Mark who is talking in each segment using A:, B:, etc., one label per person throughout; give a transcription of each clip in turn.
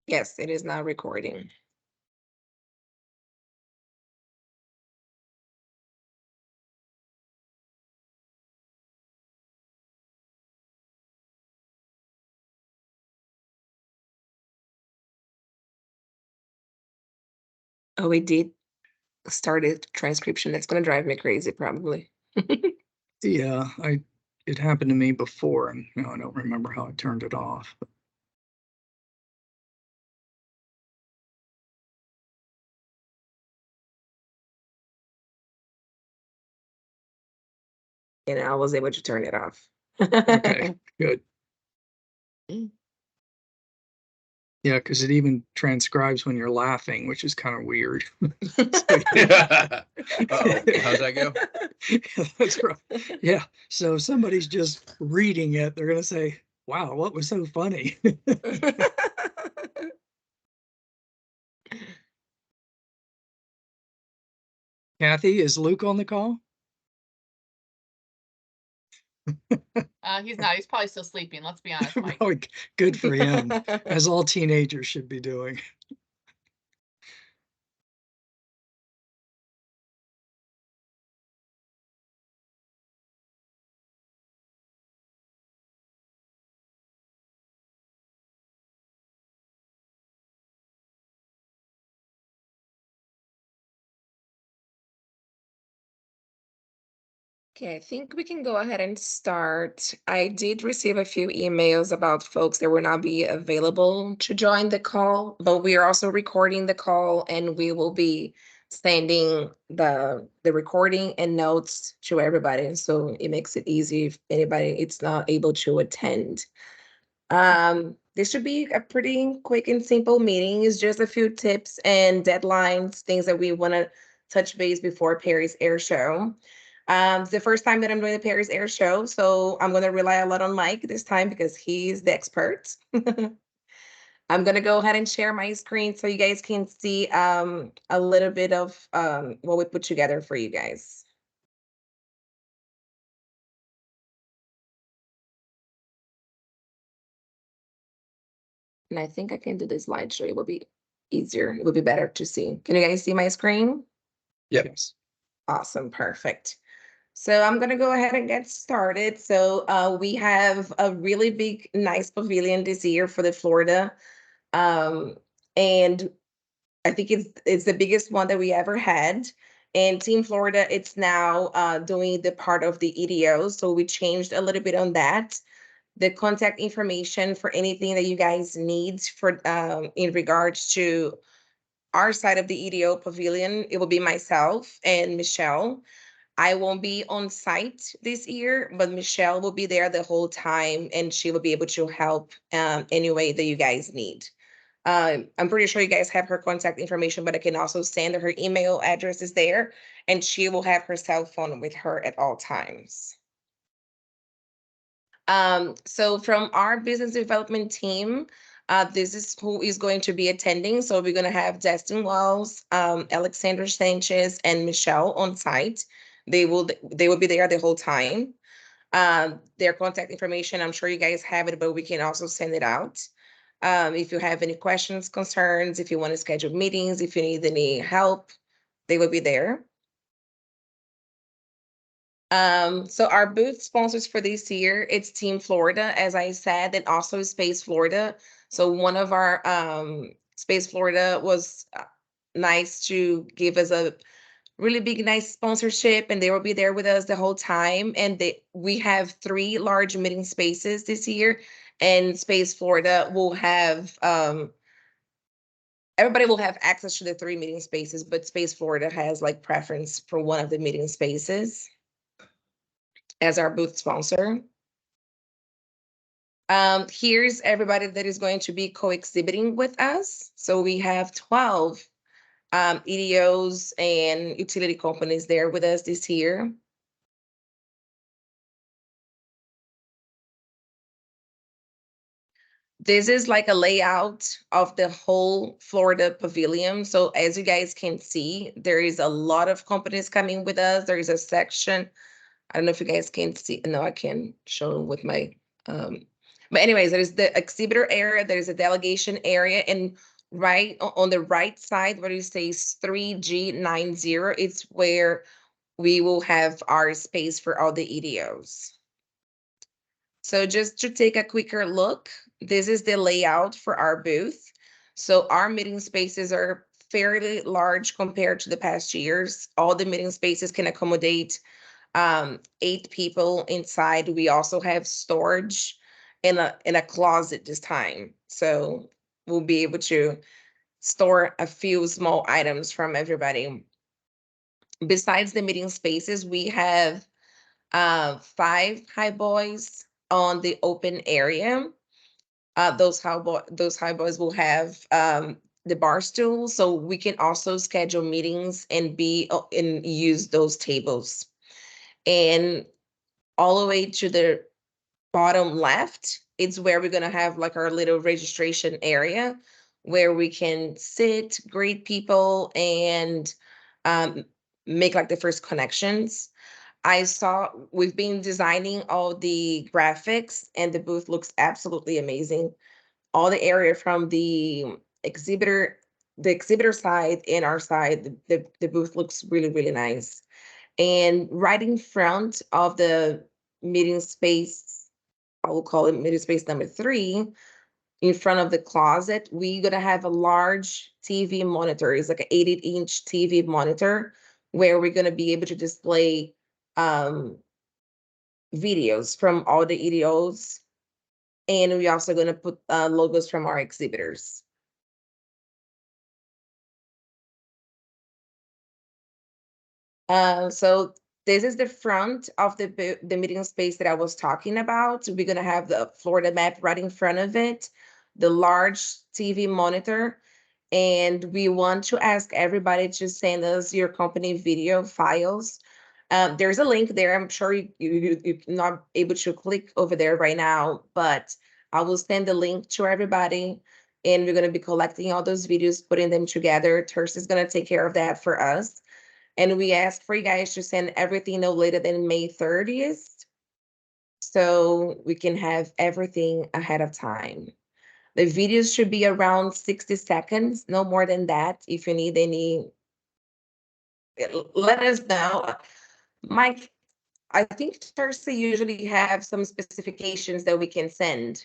A: Yes, it is now recording. Oh, we did started transcription. That's gonna drive me crazy probably.
B: Yeah, it happened to me before, and I don't remember how I turned it off.
A: And I was able to turn it off.
B: Okay, good. Yeah, because it even transcribes when you're laughing, which is kind of weird. So,
C: Uh-oh. How's that go?
B: that's right. Yeah. So if somebody's just reading it, they're gonna say, "Wow, what was so funny?" Kathy, is Luke on the call?
D: He's not. He's probably still sleeping. Let's be honest, Mike.
B: Probably good for him, as all teenagers should be doing.
A: Okay, I think we can go ahead and start. I did receive a few emails about folks that will not be available to join the call, but we are also recording the call and we will be sending the recording and notes to everybody. So it makes it easy if anybody it's not able to attend. This should be a pretty quick and simple meeting. It's just a few tips and deadlines, things that we want to touch base before Paris Air Show. It's the first time that I'm doing the Paris Air Show, so I'm going to rely a lot on Mike this time because he's the expert. I'm going to go ahead and share my screen so you guys can see a little bit of what we put together for you guys. And I think I can do this slideshow. It will be easier. It will be better to see. Can you guys see my screen?
C: Yep.
B: Yes.
A: Awesome, perfect. So I'm gonna go ahead and get started. So we have a really big, nice pavilion this year for the Florida, and I think it's the biggest one that we ever had. And Team Florida, it's now doing the part of the EDO, so we changed a little bit on that. The contact information for anything that you guys need for in regards to our side of the EDO pavilion, it will be myself and Michelle. I won't be on site this year, but Michelle will be there the whole time and she will be able to help any way that you guys need. I'm pretty sure you guys have her contact information, but I can also send her email address is there and she will have her cell phone with her at all times. So from our business development team, this is who is going to be attending. So we're going to have Destin Wells, Alexander Sanchez, and Michelle on site. They will be there the whole time. Their contact information, I'm sure you guys have it, but we can also send it out. If you have any questions, concerns, if you want to schedule meetings, if you need any help, they will be there. So our booth sponsors for this year, it's Team Florida, as I said, and also Space Florida. So one of our Space Florida was nice to give us a really big, nice sponsorship, and they will be there with us the whole time. And we have 3 large meeting spaces this year, and Space Florida will have everybody will have access to the 3 meeting spaces, but Space Florida has like preference for one of the meeting spaces as our booth sponsor. Here's everybody that is going to be co-exhibiting with us. So we have 12 EDOs and utility companies there with us this year. This is like a layout of the whole Florida Pavilion. So as you guys can see, there is a lot of companies coming with us. There is a section. I don't know if you guys can see. No, I can show with my But anyways, there's the exhibitor area, there's a delegation area, and right on the right side where it says 3G90, it's where we will have our space for all the EDOs. So just to take a quicker look, this is the layout for our booth. So our meeting spaces are fairly large compared to the past years. All the meeting spaces can accommodate 8 people inside. We also have storage in a closet this time. So we'll be able to store a few small items from everybody. Besides the meeting spaces, we have 5 high boys on the open area. Those high boys will have the bar stool, so we can also schedule meetings and use those tables. And all the way to the bottom left, it's where we're gonna have like our little registration area where we can sit, greet people, and um, make like the first connections. I saw we've been designing all the graphics, and the booth looks absolutely amazing. All the area from exhibitor, the exhibitor side and our side, the booth looks really, really nice. And right in front of the meeting space, I will call it meeting space number 3, in front of the closet, we're gonna have a large TV monitor. It's like an 80-inch TV monitor where we're gonna be able to display um, videos from all the EDOs, and we're also gonna put logos from our exhibitors. So this is the front of the meeting space that I was talking about. We're gonna have the Florida map right in front of it, the large TV monitor, and we want to ask everybody to send us your company video files. There's a link there. I'm sure you're not able to click over there right now, but I will send the link to everybody, and we're gonna be collecting all those videos, putting them together. Terce is gonna take care of that for us. And we ask for you guys to send everything no later than May 30th, so we can have everything ahead of time. The videos should be around 60 seconds, no more than that. If you need any, let us know. Mike, I think Thursday usually have some specifications that we can send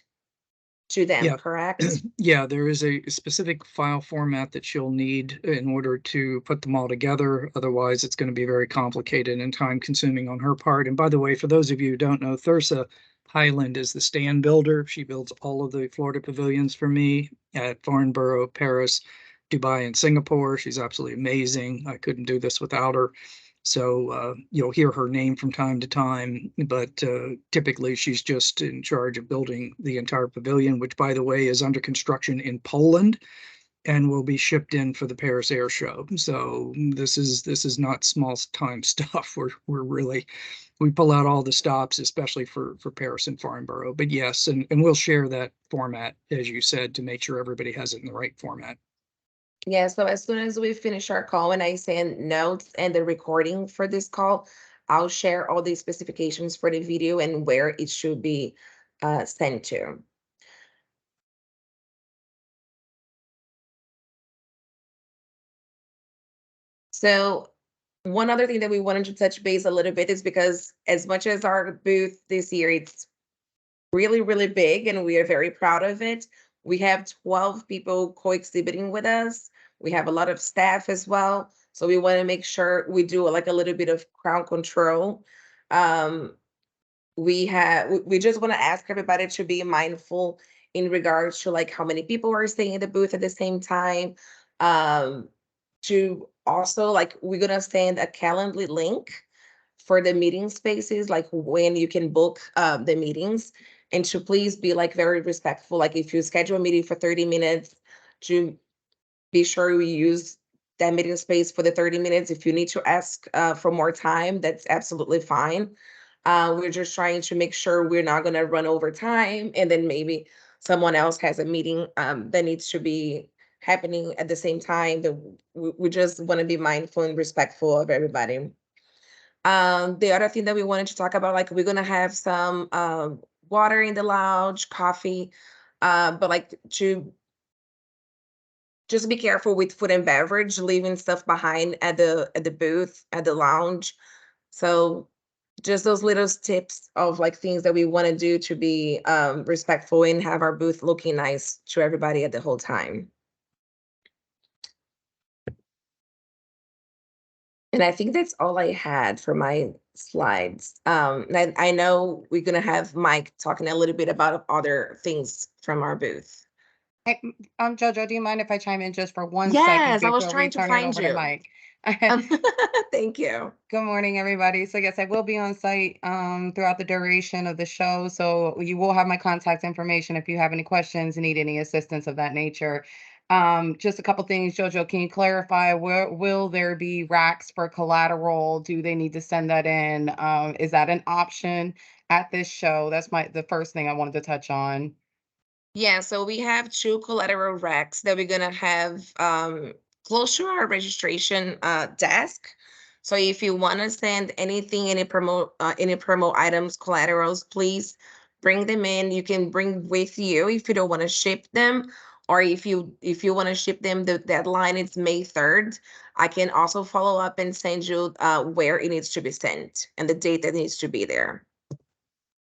A: to them,
B: Yeah.
A: correct?
B: Yeah, there is a specific file format that she'll need in order to put them all together. Otherwise, it's going to be very complicated and time consuming on her part. And by the way, for those of you who don't know, Thursa Highland is the stand builder. She builds all of the Florida pavilions for me at Farnborough, Paris, Dubai, and Singapore. She's absolutely amazing. I couldn't do this without her. So you'll hear her name from time to time, but typically she's just in charge of building the entire pavilion, which, by the way, is under construction in Poland and will be shipped in for the Paris Air Show. So this is not small time stuff. We're really we pull out all the stops, especially for Paris and Farnborough. But yes, and we'll share that format, as you said, to make sure everybody has it in the right format.
A: Yeah, so as soon as we finish our call and I send notes and the recording for this call, I'll share all the specifications for the video and where it should be sent to. So one other thing that we wanted to touch base a little bit is because as much as our booth this year, it's really, really big and we are very proud of it. We have 12 people co-exhibiting with us. We have a lot of staff as well. So we want to make sure we do like a little bit of crowd control. Um, we just want to ask everybody to be mindful in regards to like how many people are staying in the booth at the same time. Um, to also like we're gonna send a Calendly link for the meeting spaces, like when you can book the meetings, and to please be like very respectful. Like if you schedule a meeting for 30 minutes, to be sure we use that meeting space for the 30 minutes. If you need to ask for more time, that's absolutely fine. We're just trying to make sure we're not gonna run over time and then maybe someone else has a meeting that needs to be happening at the same time. That we just want to be mindful and respectful of everybody. The other thing that we wanted to talk about, like we're gonna have some water in the lounge, coffee, but like to just be careful with food and beverage, leaving stuff behind at the booth, at the lounge. So just those little tips of like things that we want to do to be respectful and have our booth looking nice to everybody at the whole time. And I think that's all I had for my slides. And I know we're gonna have Mike talking a little bit about other things from our booth.
E: Hey, Jojo, do you mind if I chime in just for 1 second
A: Yes, I was
E: before we
A: trying to
E: turn it
A: find
E: over to
A: you.
E: Mike?
A: Thank you.
E: Good morning, everybody. So yes, I will be on site throughout the duration of the show. So you will have my contact information if you have any questions and need any assistance of that nature. Just a couple things, Jojo, can you clarify where will there be racks for collateral? Do they need to send that in? Is that an option at this show? That's the first thing I wanted to touch on.
A: Yeah, so we have two collateral racks that we're gonna have close to our registration desk. So if you want to send anything, any promo items, collaterals, please bring them in. You can bring with you if you don't want to ship them, or if you want to ship them, the deadline is May 3rd. I can also follow up and send you where it needs to be sent and the date that needs to be there.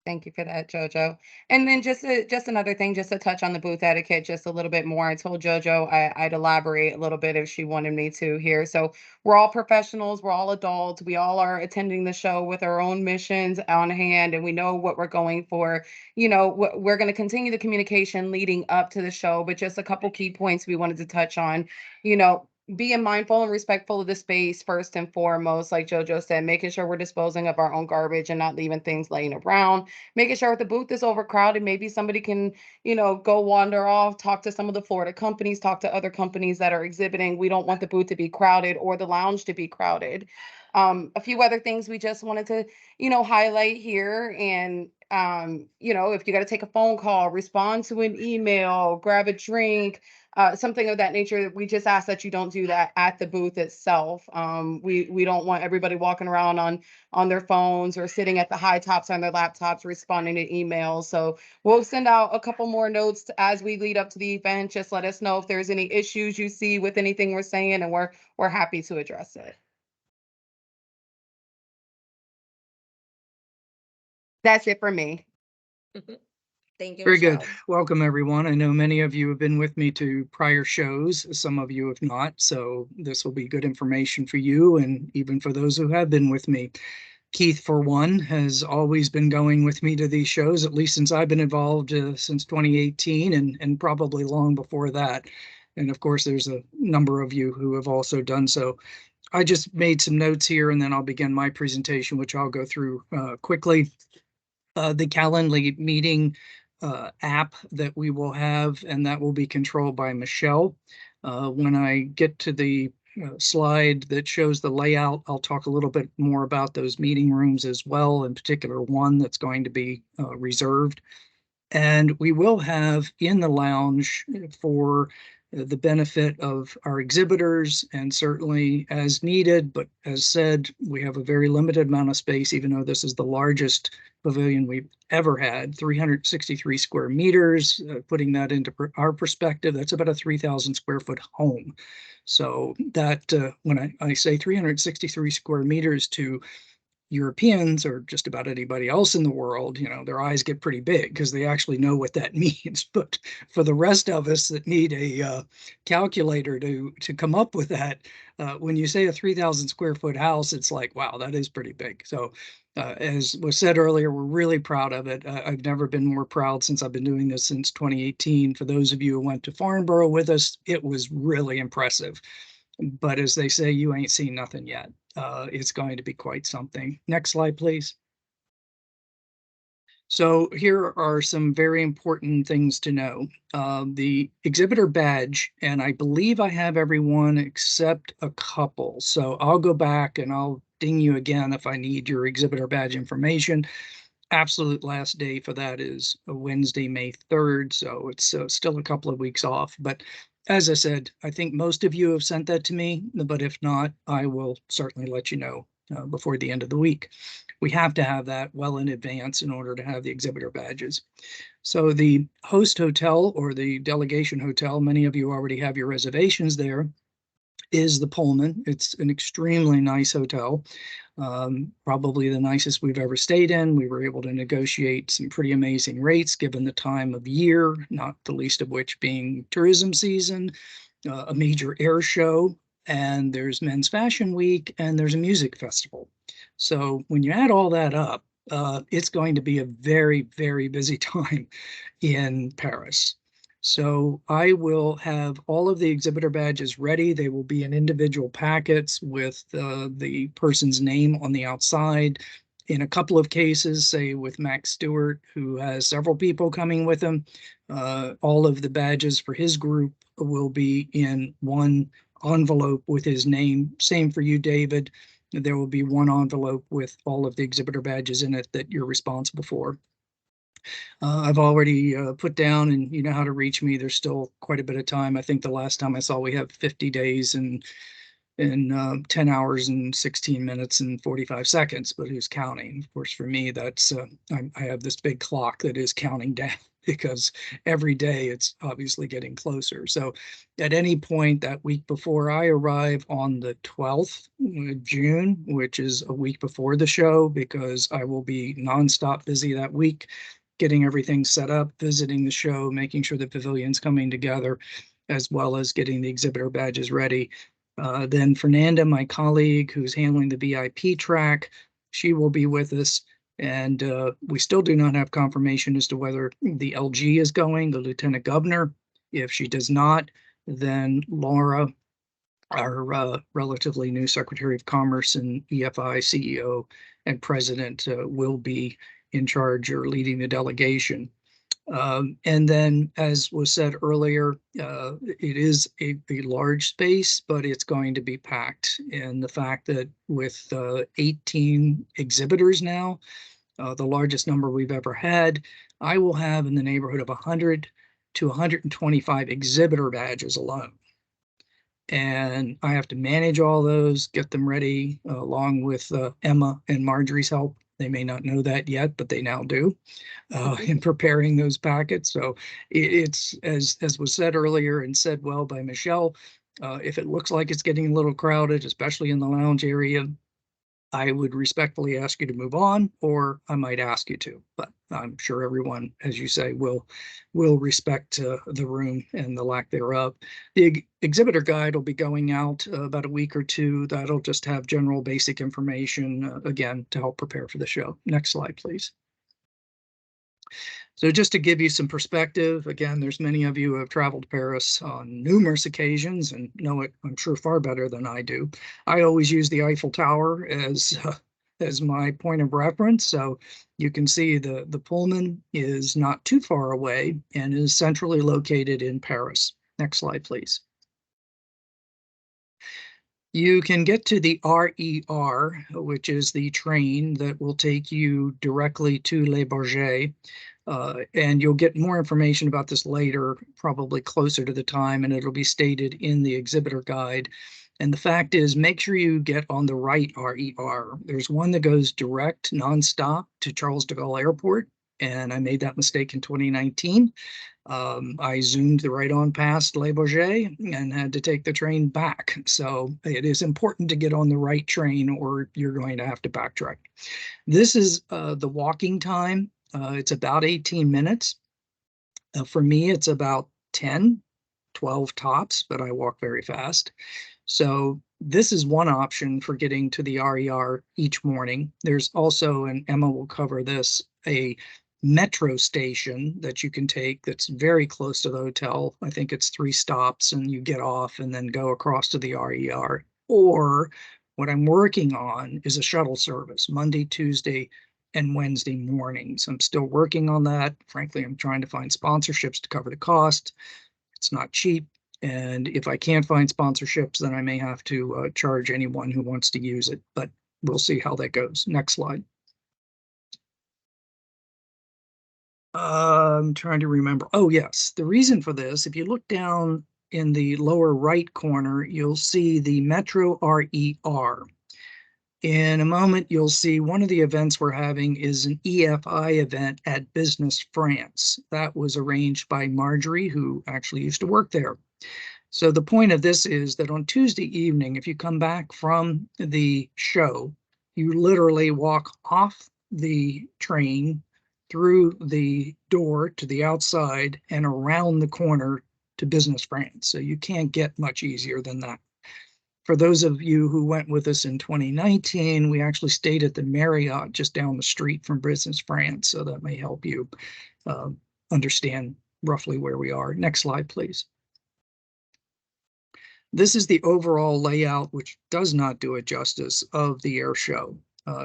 E: Thank you for that, Jojo. And then just another thing, just to touch on the booth etiquette just a little bit more. I told Jojo I'd elaborate a little bit if she wanted me to here. So we're all professionals, we're all adults, we all are attending the show with our own missions on hand, and we know what we're going for. We're going to continue the communication leading up to the show, but just a couple key points we wanted to touch on. Being mindful and respectful of the space first and foremost, like Jojo said, making sure we're disposing of our own garbage and not leaving things laying around, making sure if the booth is overcrowded, maybe somebody can, go wander off, talk to some of the Florida companies, talk to other companies that are exhibiting. We don't want the booth to be crowded or the lounge to be crowded. A few other things we just wanted to, highlight here. And, if you got to take a phone call, respond to an email, grab a drink, something of that nature, we just ask that you don't do that at the booth itself. We don't want everybody walking around on their phones or sitting at the high tops on their laptops responding to emails. So we'll send out a couple more notes as we lead up to the event. Just let us know if there's any issues you see with anything we're saying, and we're happy to address it. That's it for me.
A: Thank you,
B: Very good.
A: Michelle.
B: Welcome, everyone. I know many of you have been with me to prior shows. Some of you have not, so this will be good information for you and even for those who have been with me. Keith, for one, has always been going with me to these shows, at least since I've been involved since 2018 and probably long before that. And of course, there's a number of you who have also done so. I just made some notes here and then I'll begin my presentation, which I'll go through quickly. The Calendly meeting app that we will have, and that will be controlled by Michelle. When I get to the slide that shows the layout, I'll talk a little bit more about those meeting rooms as well, in particular one that's going to be reserved. And we will have in the lounge for the benefit of our exhibitors and certainly as needed, but as said, we have a very limited amount of space, even though this is the largest pavilion we've ever had, 363 square meters. Putting that into our perspective, that's about a 3,000 square foot home. So that when I say 363 square meters to Europeans or just about anybody else in the world, their eyes get pretty big because they actually know what that means. But for the rest of us that need a calculator to come up with that, when you say a 3,000 square foot house, it's like, wow, that is pretty big. So as was said earlier, we're really proud of it. I've never been more proud since I've been doing this since 2018. For those of you who went to Farnborough with us, it was really impressive. But as they say, you ain't seen nothing yet. It's going to be quite something. Next slide, please. So here are some very important things to know. The exhibitor badge, and I believe I have everyone except a couple. So I'll go back and I'll ding you again if I need your exhibitor badge information. Absolute last day for that is Wednesday, May 3rd. So it's still a couple of weeks off. But as I said, I think most of you have sent that to me, but if not, I will certainly let you know before the end of the week. We have to have that well in advance in order to have the exhibitor badges. So the host hotel or the delegation hotel, many of you already have your reservations there, is the Pullman. It's an extremely nice hotel, probably the nicest we've ever stayed in. We were able to negotiate some pretty amazing rates given the time of year, not the least of which being tourism season, a major air show, and there's Men's Fashion Week, and there's a music festival. So when you add all that up, it's going to be a very, very busy time in Paris. So I will have all of the exhibitor badges ready. They will be in individual packets with the person's name on the outside. In a couple of cases, say with Max Stewart, who has several people coming with him, all of the badges for his group will be in one envelope with his name. Same for you, David. There will be one envelope with all of the exhibitor badges in it that you're responsible for. I've already put down, and you know how to reach me. There's still quite a bit of time. I think the last time I saw we have 50 days and 10 hours and 16 minutes and 45 seconds, but who's counting? Of course, for me, that's I have this big clock that is counting down because every day it's obviously getting closer. So at any point that week before I arrive on the 12th of June, which is a week before the show, because I will be nonstop busy that week, getting everything set up, visiting the show, making sure the pavilion's coming together, as well as getting the exhibitor badges ready. Then Fernanda, my colleague who's handling the VIP track, she will be with us. And we still do not have confirmation as to whether the LG is going, the Lieutenant Governor. If she does not, then Laura, our relatively new Secretary of Commerce and EFI CEO and President, will be in charge or leading the delegation. And then, as was said earlier, it is a large space, but it's going to be packed. And the fact that with 18 exhibitors now, the largest number we've ever had, I will have in the neighborhood of 100 to 125 exhibitor badges alone. And I have to manage all those, get them ready, along with Emma and Marjorie's help. They may not know that yet, but they now do, in preparing those packets. So it's, as was said earlier and said well by Michelle, if it looks like it's getting a little crowded, especially in the lounge area, I would respectfully ask you to move on, or I might ask you to, but I'm sure everyone, as you say, will respect the room and the lack thereof. The exhibitor guide will be going out about a week or two. That'll just have general basic information, again, to help prepare for the show. Next slide, please. So just to give you some perspective, again, there's many of you who have traveled to Paris on numerous occasions and know it, I'm sure, far better than I do. I always use the Eiffel Tower as my point of reference. So you can see the Pullman is not too far away and is centrally located in Paris. Next slide, please. You can get to the RER, which is the train that will take you directly to Les Bourget. And you'll get more information about this later, probably closer to the time, and it'll be stated in the exhibitor guide. And the fact is, make sure you get on the right RER. There's one that goes direct, nonstop to Charles de Gaulle Airport, and I made that mistake in 2019. I zoomed right on past Les Bourget and had to take the train back. So it is important to get on the right train or you're going to have to backtrack. This is the walking time. It's about 18 minutes. For me, it's about 10, 12 tops, but I walk very fast. So this is one option for getting to the RER each morning. There's also, and Emma will cover this, a metro station that you can take that's very close to the hotel. I think it's 3 stops and you get off and then go across to the RER. Or what I'm working on is a shuttle service, Monday, Tuesday, and Wednesday mornings. I'm still working on that. Frankly, I'm trying to find sponsorships to cover the cost. It's not cheap. And if I can't find sponsorships, then I may have to charge anyone who wants to use it, but we'll see how that goes. Next slide. I'm trying to remember. Oh, yes. The reason for this, if you look down in the lower right corner, you'll see the Metro RER. In a moment, you'll see one of the events we're having is an EFI event at Business France. That was arranged by Marjorie, who actually used to work there. So the point of this is that on Tuesday evening, if you come back from the show, you literally walk off the train through the door to the outside and around the corner to Business France. So you can't get much easier than that. For those of you who went with us in 2019, we actually stayed at the Marriott just down the street from Business France. So that may help you understand roughly where we are. Next slide, please. This is the overall layout, which does not do it justice, of the air show.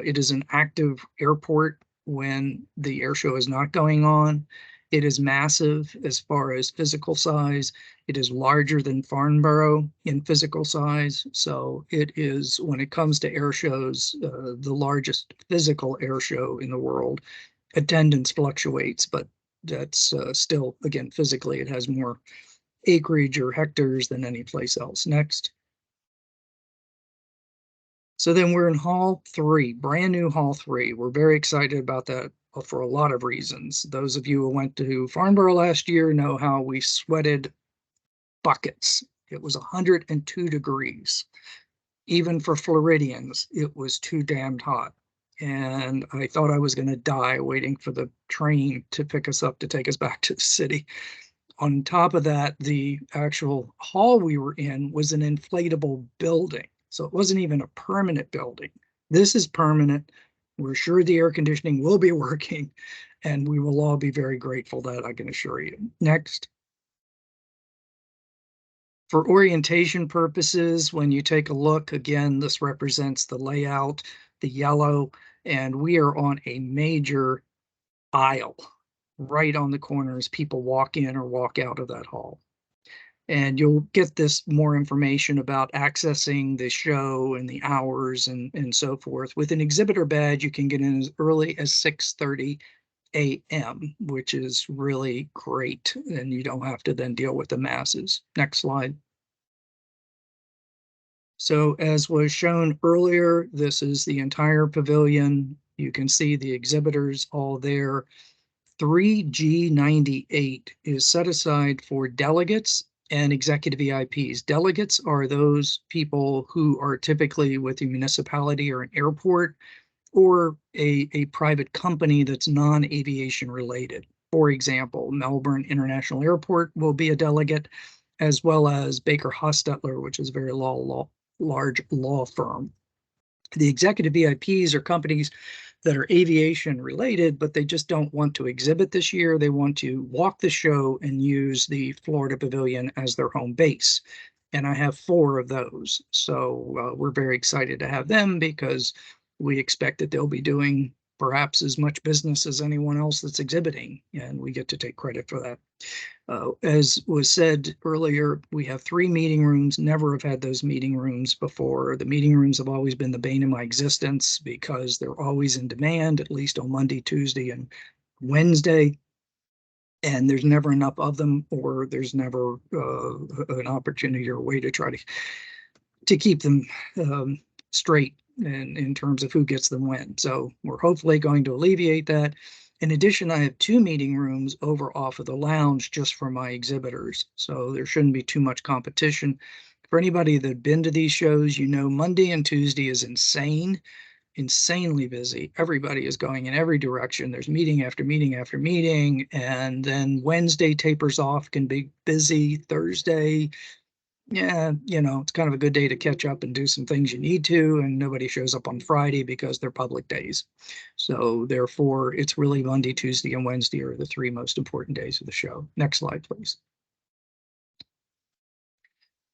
B: It is an active airport when the air show is not going on. It is massive as far as physical size. It is larger than Farnborough in physical size. So it is, when it comes to air shows, the largest physical air show in the world. Attendance fluctuates, but that's still, again, physically, it has more acreage or hectares than any place else. Next. So then we're in Hall 3, brand new Hall 3. We're very excited about that for a lot of reasons. Those of you who went to Farnborough last year know how we sweated buckets. It was 102 degrees. Even for Floridians, it was too damned hot. And I thought I was going to die waiting for the train to pick us up to take us back to the city. On top of that, the actual hall we were in was an inflatable building. So it wasn't even a permanent building. This is permanent. We're sure the air conditioning will be working, and we will all be very grateful that, I can assure you. Next. For orientation purposes, when you take a look, again, this represents the layout, the yellow, and we are on a major aisle right on the corner as people walk in or walk out of that hall. And you'll get this more information about accessing the show and the hours and so forth. With an exhibitor badge, you can get in as early as 6:30 a.m., which is really great. And you don't have to then deal with the masses. Next slide. So as was shown earlier, this is the entire pavilion. You can see the exhibitors all there. 3G98 is set aside for delegates and executive VIPs. Delegates are those people who are typically with a municipality or an airport or a private company that's non-aviation related. For example, Melbourne International Airport will be a delegate, as well as Baker Hostetler, which is a very large law firm. The executive VIPs are companies that are aviation related, but they just don't want to exhibit this year. They want to walk the show and use the Florida Pavilion as their home base. And I have 4 of those. So we're very excited to have them because we expect that they'll be doing perhaps as much business as anyone else that's exhibiting, and we get to take credit for that. As was said earlier, we have 3 meeting rooms, never have had those meeting rooms before. The meeting rooms have always been the bane of my existence because they're always in demand, at least on Monday, Tuesday, and Wednesday. And there's never enough of them, or there's never an opportunity or a way to try to keep them straight in terms of who gets them when. So we're hopefully going to alleviate that. In addition, I have 2 meeting rooms over off of the lounge just for my exhibitors. So there shouldn't be too much competition. For anybody that's been to these shows, you know Monday and Tuesday is insanely busy. Everybody is going in every direction. There's meeting after meeting after meeting. And then Wednesday tapers off, can be busy. Thursday, yeah, it's kind of a good day to catch up and do some things you need to, and nobody shows up on Friday because they're public days. So therefore, it's really Monday, Tuesday, and Wednesday are the 3 most important days of the show. Next slide, please.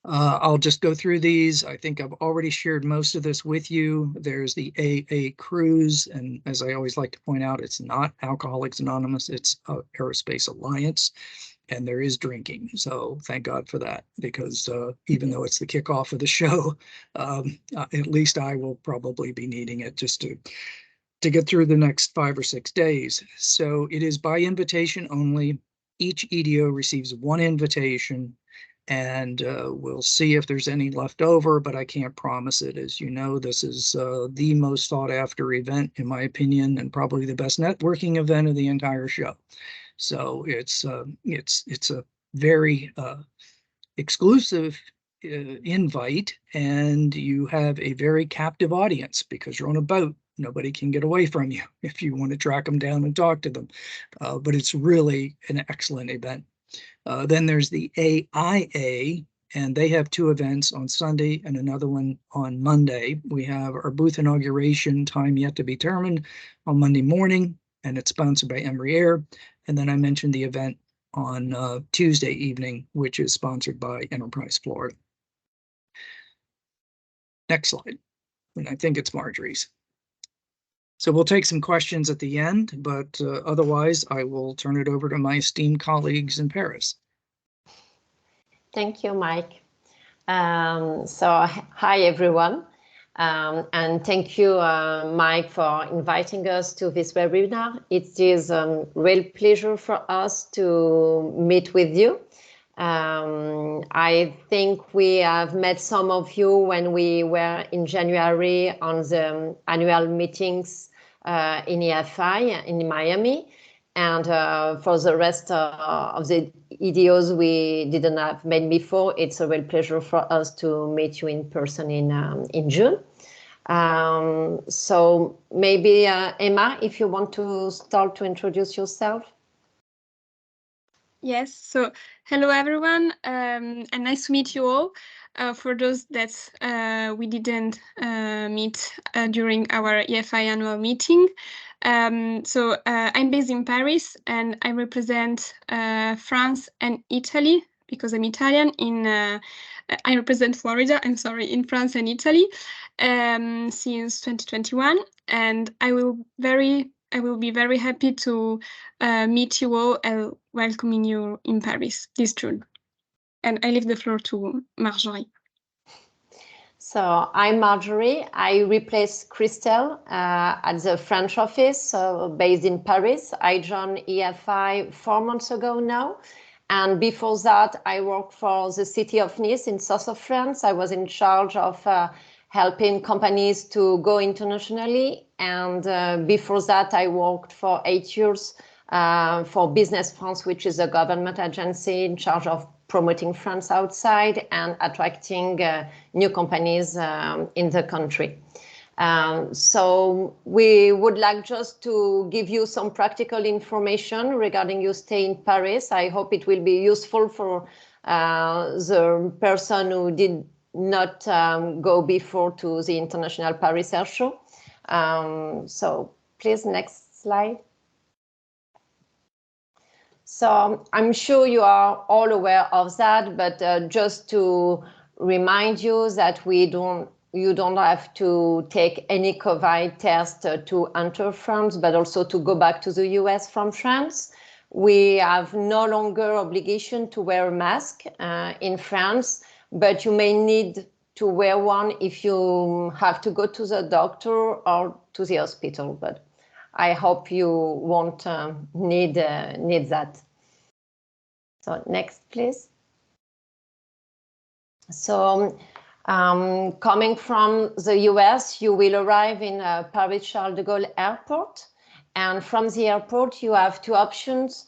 B: I'll just go through these. I think I've already shared most of this with you. There's the AA cruise, and as I always like to point out, it's not Alcoholics Anonymous, it's Aerospace Alliance. And there is drinking. So thank God for that, because even though it's the kickoff of the show, at least I will probably be needing it just to get through the next 5 or 6 days. So it is by invitation only. Each EDO receives 1 invitation. and we'll see if there's any left over, but I can't promise it. As you know, this is the most sought after event, in my opinion, and probably the best networking event of the entire show. So it's a very exclusive invite, and you have a very captive audience because you're on a boat. Nobody can get away from you if you want to track them down and talk to them. But it's really an excellent event. Then there's the AIA, and they have two events on Sunday and another one on Monday. We have our booth inauguration, time yet to be determined, on Monday morning, and it's sponsored by Emory Air. And then I mentioned the event on Tuesday evening, which is sponsored by Enterprise Florida. Next slide. And I think it's Marjorie's. So we'll take some questions at the end, but otherwise I will turn it over to my esteemed colleagues in Paris.
F: Thank you, Mike. Hi, everyone. And thank you, Mike, for inviting us to this webinar. It is a real pleasure for us to meet with you. I think we have met some of you when we were in January on the annual meetings in EFI in Miami. And for the rest of the EDOs we didn't have met before, it's a real pleasure for us to meet you in person in June. So maybe Emma, if you want to start to introduce yourself.
G: Yes, so hello everyone, and nice to meet you all. For those that we didn't meet during our EFI annual meeting. I'm based in Paris and I represent France and Italy because I'm Italian. I represent Florida, I'm sorry, in France and Italy since 2021, and I will be very happy to meet you all and welcoming you in Paris this June. And I leave the floor to Marjorie.
F: So I'm Marjorie. I replace Christelle at the French office based in Paris. I joined EFI 4 months ago now. And before that, I worked for the city of Nice in south of France. I was in charge of helping companies to go internationally. And before that, I worked for 8 years for Business France, which is a government agency in charge of promoting France outside and attracting new companies in the country. So we would like just to give you some practical information regarding your stay in Paris. I hope it will be useful for the person who did not go before to the International Paris Air Show. So please, next slide. So I'm sure you are all aware of that, but just to remind you that you don't have to take any COVID test to enter France, but also to go back to the US from France. We have no longer obligation to wear a mask in France, but you may need to wear one if you have to go to the doctor or to the hospital. But I hope you won't need that. So next, please. So coming from the US, you will arrive in Paris Charles de Gaulle Airport. And from the airport, you have two options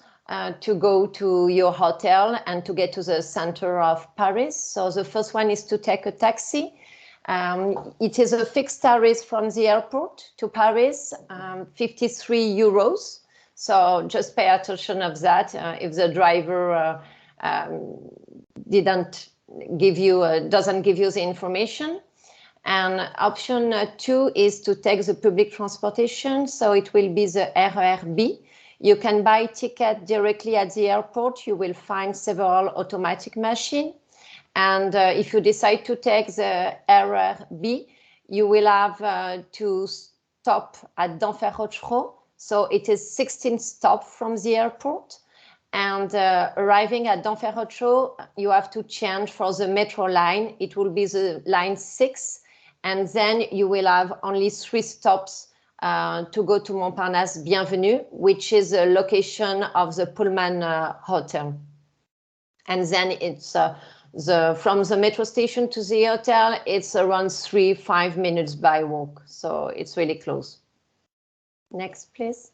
F: to go to your hotel and to get to the center of Paris. So the first one is to take a taxi. It is a fixed tariff from the airport to Paris, 53 euros. So just pay attention of that. If the driver doesn't give you the information. And option 2 is to take the public transportation. So it will be the RER-B. You can buy ticket directly at the airport. You will find several automatic machines. And if you decide to take the RER-B, you will have to stop at Denfert-Rochereau. So it is 16 stops from the airport. And arriving at Denfert-Rochereau, you have to change for the metro line. It will be the line 6. And then you will have only 3 stops to go to Montparnasse Bienvenue, which is the location of the Pullman Hotel. And then it's From the metro station to the hotel, it's around 3-5 minutes by walk. So it's really close. Next, please.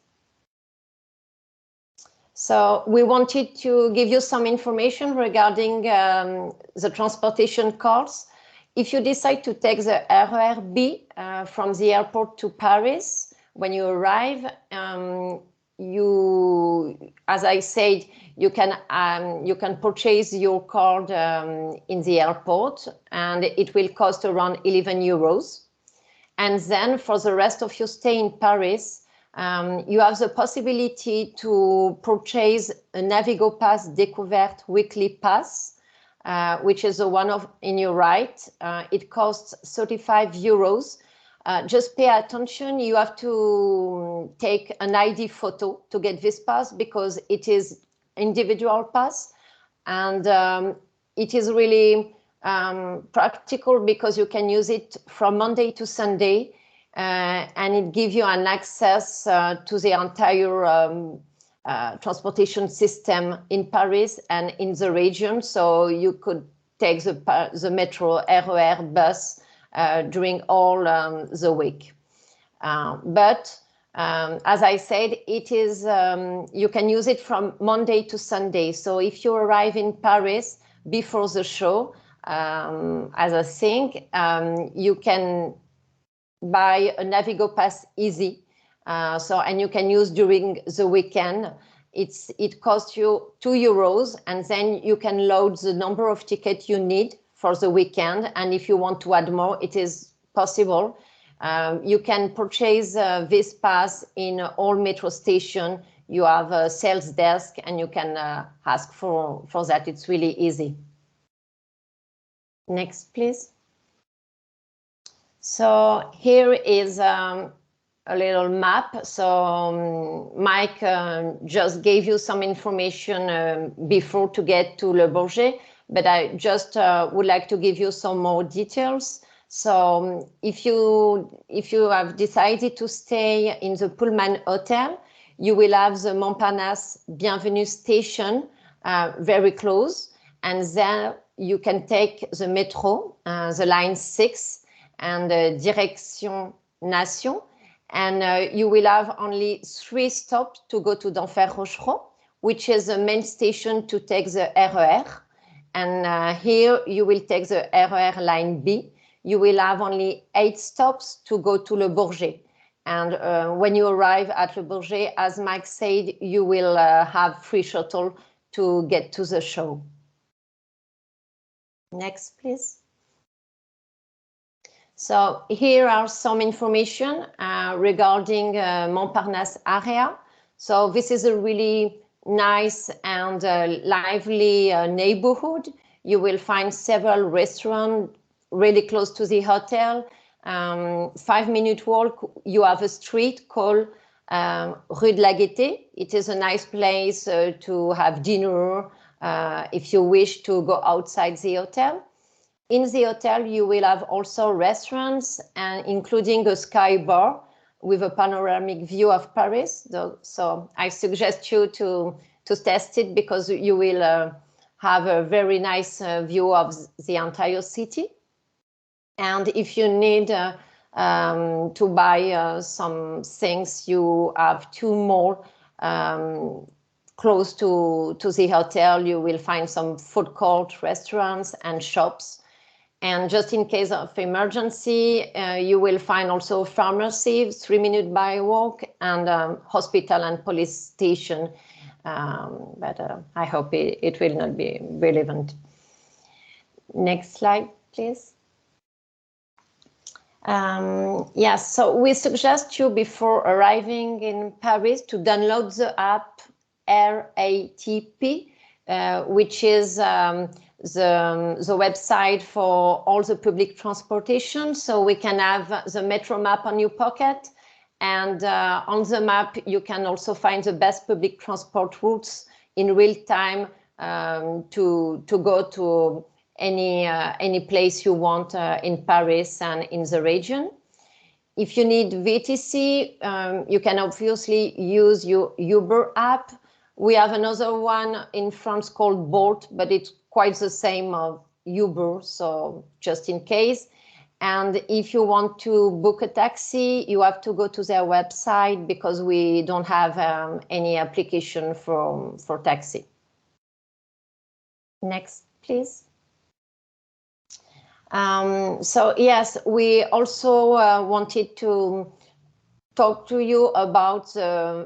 F: So we wanted to give you some information regarding the transportation costs. If you decide to take the RER B from the airport to Paris, when you arrive, as I said, you can purchase your card in the airport, and it will cost around 11 euros. And then for the rest of your stay in Paris, you have the possibility to purchase a Navigo Pass Découverte weekly pass, which is the one in your right. It costs 35 euros. Just pay attention, you have to take an ID photo to get this pass because it is individual pass, and it is really practical because you can use it from Monday to Sunday, and it gives you an access to the entire transportation system in Paris and in the region. So you could take the metro, RER, bus during all the week. But as I said, it is you can use it from Monday to Sunday. So if you arrive in Paris before the show, as I think, you can buy a Navigo Pass Easy. And you can use during the weekend. It costs you 2 euros, and then you can load the number of tickets you need for the weekend. And if you want to add more, it is possible. You can purchase this pass in all metro stations. You have a sales desk, and you can ask for that. It's really easy. Next, please. So here is a little map. So Mike just gave you some information before to get to Le Bourget, but I just would like to give you some more details. So if you have decided to stay in the Pullman Hotel, you will have the Montparnasse Bienvenue station very close, and then you can take the metro, the line 6, and Direction Nation, and you will have only 3 stops to go to d'Enfer Rochereau, which is the main station to take the RER. And here you will take the RER line B. You will have only 8 stops to go to Le Bourget. And when you arrive at Le Bourget, as Mike said, you will have free shuttle to get to the show. Next, please. So here are some information regarding Montparnasse area. So this is a really nice and lively neighborhood. You will find several restaurants really close to the hotel. 5-minute walk, you have a street called Rue de la Gaîté. It is a nice place to have dinner if you wish to go outside the hotel. In the hotel, you will have also restaurants, and including a sky bar with a panoramic view of Paris. So I suggest you to test it because you will have a very nice view of the entire city. And if you need to buy some things, you have 2 more close to the hotel. You will find some food court, restaurants, and shops. And just in case of emergency, you will find also pharmacy, 3-minute by walk, and hospital and police station. But I hope it will not be relevant. Next slide, please. Yes, so we suggest you before arriving in Paris to download the app RATP, which is the website for all the public transportation. So we can have the metro map on your pocket, and on the map you can also find the best public transport routes in real time to go to any place you want in Paris and in the region. If you need VTC, you can obviously use your Uber app. We have another one in France called Bolt, but it's quite the same of Uber, so just in case. And if you want to book a taxi, you have to go to their website because we don't have any application for taxi. Next, please. So yes, we also wanted to talk to you about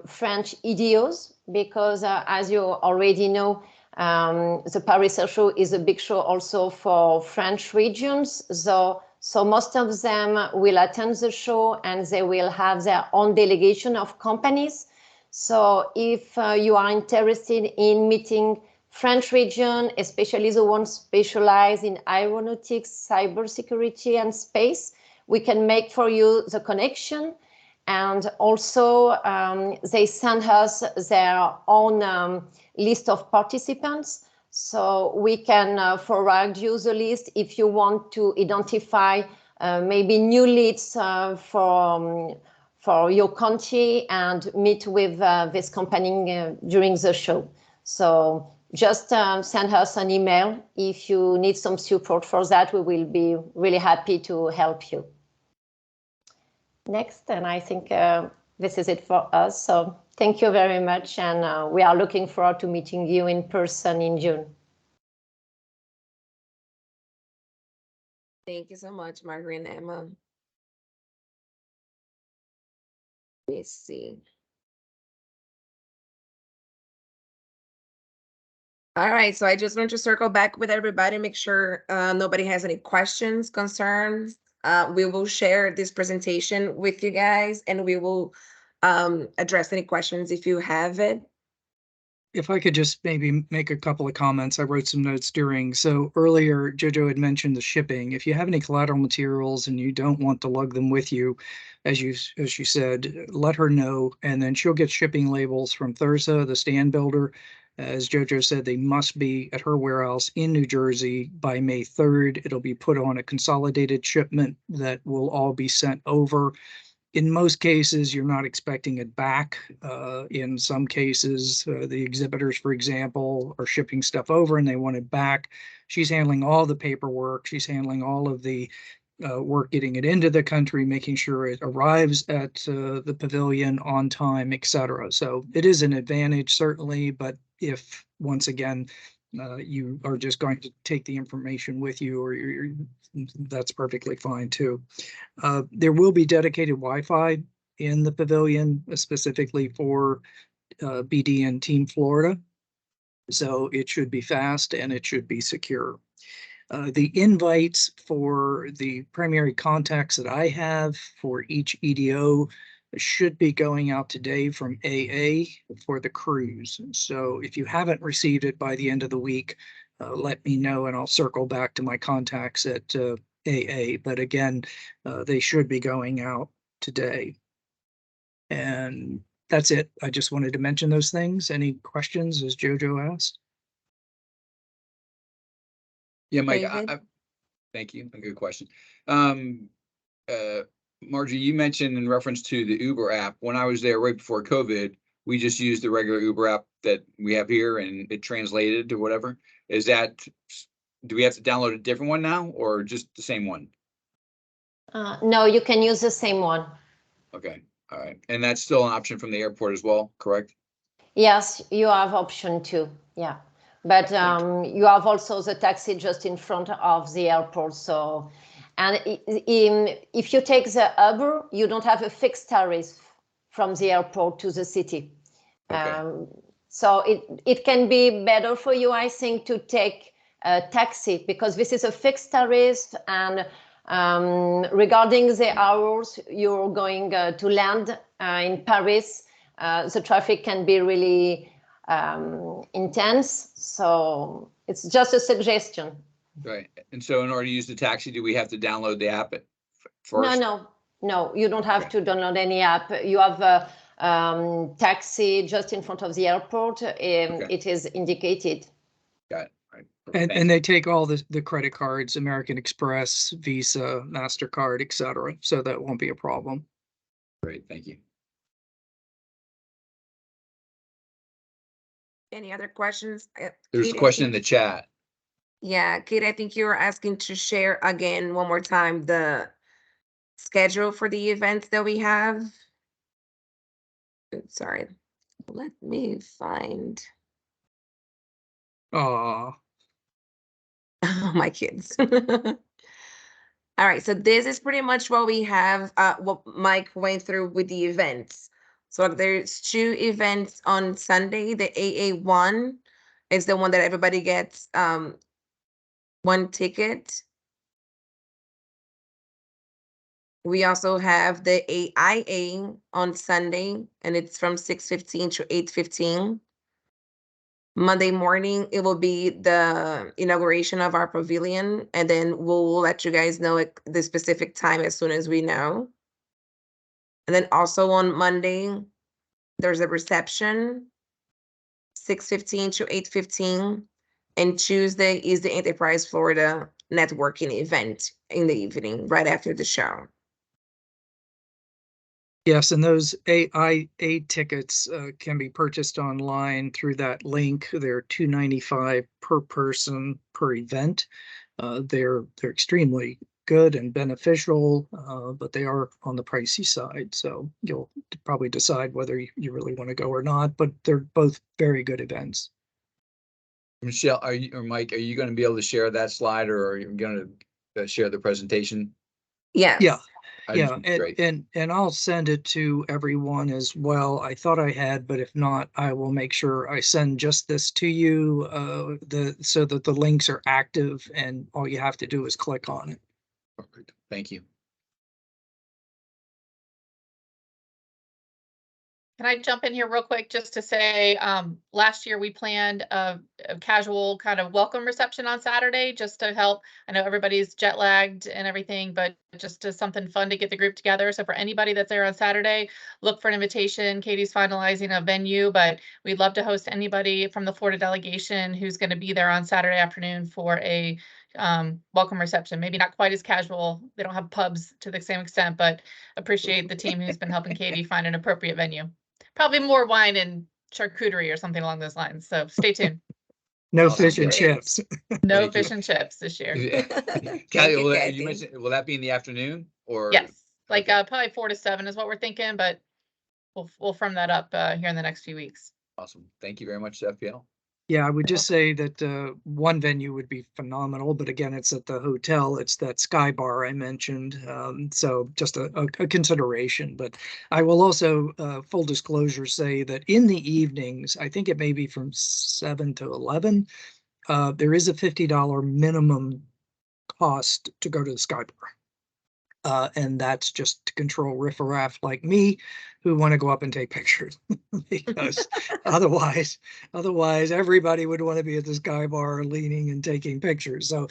F: French EDOs because as you already know, the Paris Air Show is a big show also for French regions. So most of them will attend the show and they will have their own delegation of companies. So if you are interested in meeting French region, especially the ones specialized in aeronautics, cybersecurity, and space, we can make for you the connection. And also, they send us their own list of participants. So we can forward you the list if you want to identify maybe new leads for your country and meet with this company during the show. So just send us an email if you need some support for that. We will be really happy to help you. Next, and I think this is it for us. So thank you very much, and we are looking forward to meeting you in person in June.
A: Thank you so much, Margaret and Emma. Let me see. All right, so I just want to circle back with everybody, make sure nobody has any questions, concerns. We will share this presentation with you guys and we will address any questions if you have it.
B: If I could just maybe make a couple of comments, I wrote some notes during. So earlier, Jojo had mentioned the shipping. If you have any collateral materials and you don't want to lug them with you, as she said, let her know, and then she'll get shipping labels from Thursa, the stand builder. As Jojo said, they must be at her warehouse in New Jersey by May 3rd. It'll be put on a consolidated shipment that will all be sent over. In most cases, you're not expecting it back. In some cases, the exhibitors, for example, are shipping stuff over and they want it back. She's handling all the paperwork. She's handling all of the work getting it into the country, making sure it arrives at the pavilion on time, etc. So it is an advantage, certainly, but if, once again, you are just going to take the information with you, or that's perfectly fine too. There will be dedicated Wi-Fi in the pavilion, specifically for BD and Team Florida. So it should be fast and it should be secure. The invites for the primary contacts that I have for each EDO should be going out today from AA for the cruise. So if you haven't received it by the end of the week, let me know and I'll circle back to my contacts at AA. But again, they should be going out today. And that's it. I just wanted to mention those things. Any questions, as Jojo asked?
C: Yeah, Mike,
A: David?
C: thank you. A good question. Margie, you mentioned in reference to the Uber app, when I was there right before COVID, we just used the regular Uber app that we have here and it translated to whatever. Is that, do we have to download a different one now or just the same one?
F: No, you can use the same one.
C: Okay, all right. And that's still an option from the airport as well, correct?
F: Yes, you have option 2. Yeah. But you have also the taxi just in front of the airport. So, and if you take the Uber, you don't have a fixed tariff from the airport to the city.
C: Okay.
F: So it can be better for you, I think, to take a taxi because this is a fixed tariff. And regarding the hours you're going to land in Paris, the traffic can be really intense. So it's just a suggestion.
C: Right. And so in order to use the taxi, do we have to download the app first?
F: No, you don't have to download any app. You have a taxi just in front of the airport. It is indicated.
C: Got it.
B: Right. And they take all the credit cards, American Express, Visa, MasterCard, etc. So that won't be a problem.
C: Great, thank you.
A: Any other questions?
C: There's a question in the chat.
A: Yeah, Kate, I think you were asking to share again one more time the schedule for the events that we have. Oops, sorry. Let me find
B: Oh,
A: my kids. All right, so this is pretty much what we have, what Mike went through with the events. So there's 2 events on Sunday. The AA1 is the one that everybody gets 1 ticket. We also have the AIA on Sunday, and it's from 6:15 to 8:15. Monday morning, it will be the inauguration of our pavilion, and then we'll let you guys know the specific time as soon as we know. And then also on Monday, there's a reception, 6:15 to 8:15. And Tuesday is the Enterprise Florida networking event in the evening, right after the show.
B: yes, and those AIA tickets can be purchased online through that link. They're $2.95 per person per event. They're extremely good and beneficial, but they are on the pricey side. So you'll probably decide whether you really want to go or not, but they're both very good events.
C: Michelle, are you, or Mike, are you going to be able to share that slide, or are you going to share the presentation?
A: Yes.
B: Yeah.
C: I just-
B: Yeah,
C: Great.
B: and I'll send it to everyone as well. I thought I had, but if not, I will make sure I send just this to you, so that the links are active and all you have to do is click on it.
C: Perfect. Thank you.
D: Can I jump in here real quick just to say, last year we planned a casual kind of welcome reception on Saturday just to help. I know everybody's jet lagged and everything, but just as something fun to get the group together. So for anybody that's there on Saturday, look for an invitation. Katie's finalizing a venue, but we'd love to host anybody from the Florida delegation who's going to be there on Saturday afternoon for a welcome reception. Maybe not quite as casual. They don't have pubs to the same extent, but appreciate the team who's been helping Katie find an appropriate venue. Probably more wine and charcuterie or something along those lines. So stay tuned.
B: No
C: Awesome.
B: fish and
A: Great.
B: chips.
D: No
C: Thank you.
D: fish and chips this year.
C: Kathy,
A: you,
C: will
A: Kathy.
C: you mentioned, will that be in the afternoon or?
D: Yes, like
C: Okay.
D: probably 4 to 7 is what we're thinking, but we'll firm that up here in the next few weeks.
C: Awesome. Thank you very much, FPL.
B: Yeah, I would just say that one venue would be phenomenal, but again, it's at the hotel. It's that Sky Bar I mentioned. So just a consideration. But I will also, full disclosure, say that in the evenings, I think it may be from 7 to 11, there is a $50 minimum cost to go to the Sky Bar. And that's just to control riffraff like me who want to go up and take pictures because otherwise everybody would want to be at the Sky Bar leaning and taking pictures. So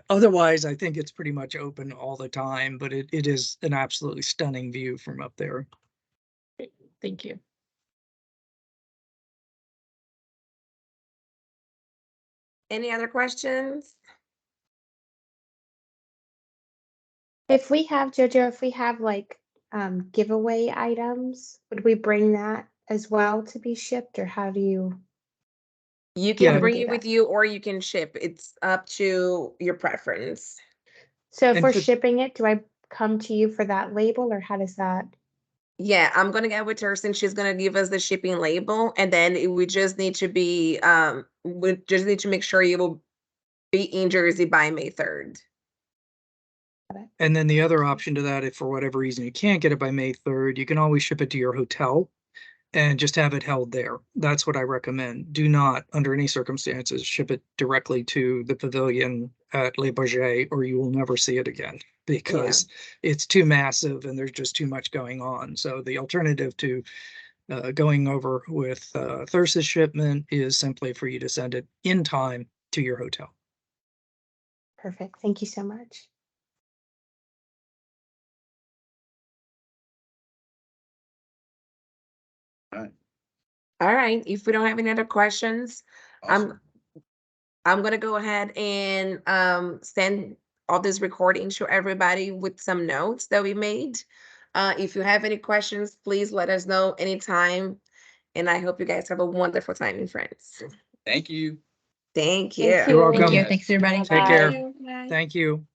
B: otherwise, I think it's pretty much open all the time, but it is an absolutely stunning view from up there.
D: Thank you.
A: Any other questions?
H: If we have, Jojo, if we have like giveaway items, would we bring that as well to be shipped, or how do you?
A: You can
B: Yeah.
A: bring
H: do
A: it
H: that?
A: with you or you can ship. It's up to your preference.
H: So if
B: And
H: we're
B: for-
H: shipping it, do I come to you for that label, or how does that?
A: Yeah, I'm gonna get with her since she's gonna give us the shipping label, and then we just need to be we just need to make sure you will be in Jersey by May 3rd.
B: And then the other option to that, if for whatever reason you can't get it by May 3rd, you can always ship it to your hotel and just have it held there. That's what I recommend. Do not, under any circumstances, ship it directly to the pavilion at Les Bourget, or you will never see it again because it's too massive and there's just too much going on. So the alternative to going over with Thursa's shipment is simply for you to send it in time to your hotel.
H: Perfect. Thank you so much.
A: All right. If we don't have any other questions,
C: Awesome.
A: I'm gonna go ahead and send all this recording to everybody with some notes that we made. If you have any questions, please let us know anytime. And I hope you guys have a wonderful time in France.
C: Thank you.
A: Thank you.
F: Thank
B: You're welcome.
F: you.
B: Yes.
I: Thanks, everybody.
B: Take care.
F: Bye.
B: Thank you.